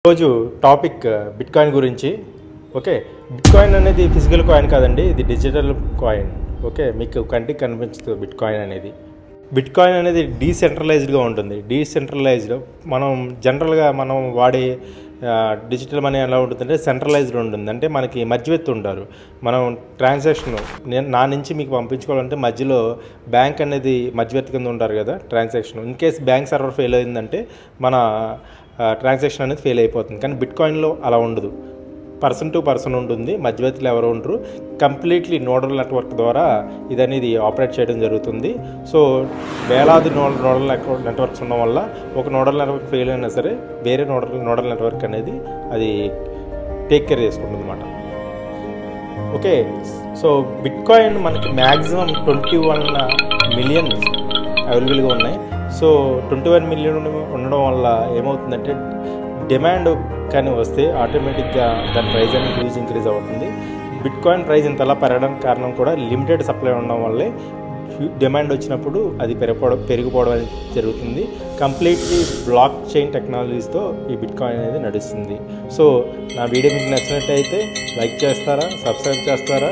రోజు topic bitcoin గురించి. Okay, bitcoin అనేది ఫిజికల్ కాయిన్ కాదండి, ఇది డిజిటల్ కాయిన్. ఓకే, మీకు కంటికి కనిపించదు బిట్కాయిన్ అనేది. బిట్కాయిన్ అనేది డీసెంట్రలైజ్డ్గా ఉంటుంది. డీసెంట్రలైజ్డ్ మనం జనరల్గా మనం వాడే డిజిటల్ మనీ ఎలా ఉంటుందంటే సెంట్రలైజ్డ్ ఉంటుంది. అంటే మనకి మధ్యవర్తి ఉంటారు. మనం ట్రాన్సాక్షన్ నా నుంచి మీకు పంపించుకోవాలంటే మధ్యలో బ్యాంక్ అనేది మధ్యవర్తి కింద ఉంటారు కదా transaction. In case bank server fail అయిందంటే మన ట్రాన్సాక్షన్ అనేది ఫెయిల్ అయిపోతుంది. కానీ బిట్కాయిన్లో అలా ఉండదు. పర్సన్ టు పర్సన్ ఉంటుంది, మధ్యవర్తులు ఎవరు ఉండరు. కంప్లీట్లీ నోడల్ నెట్వర్క్ ద్వారా ఇది అనేది ఆపరేట్ చేయడం జరుగుతుంది. సో వేలాది నోడల్ నెట్వర్క్స్ ఉండడం వల్ల ఒక నోడల్ నెట్వర్క్ ఫెయిల్ అయినా సరే వేరే నోడల్ నెట్వర్క్ అనేది అది టేక్ కేర్ చేసుకుంటుంది అన్నమాట. ఓకే, సో బిట్కాయిన్ మనకి మ్యాక్సిమం 21 మిలియన్ అవైలబుల్గా ఉన్నాయి. సో 21 మిలియన్ ఉండడం వల్ల ఏమవుతుందంటే డిమాండ్ కానీ వస్తే ఆటోమేటిక్గా దాని ప్రైస్ అనేది హ్యూజ్ ఇంక్రీజ్ అవుతుంది. బిట్కాయిన్ ప్రైస్ ఇంతలా పెరగడానికి కారణం కూడా లిమిటెడ్ సప్లై ఉండడం వల్లే డిమాండ్ వచ్చినప్పుడు అది పెరిగిపోవడం అనేది జరుగుతుంది. కంప్లీట్లీ బ్లాక్ చైన్ టెక్నాలజీస్తో ఈ బిట్కాయిన్ అనేది నడుస్తుంది. సో నా వీడియో మీకు నచ్చినట్టయితే లైక్ చేస్తారా, సబ్స్క్రైబ్ చేస్తారా?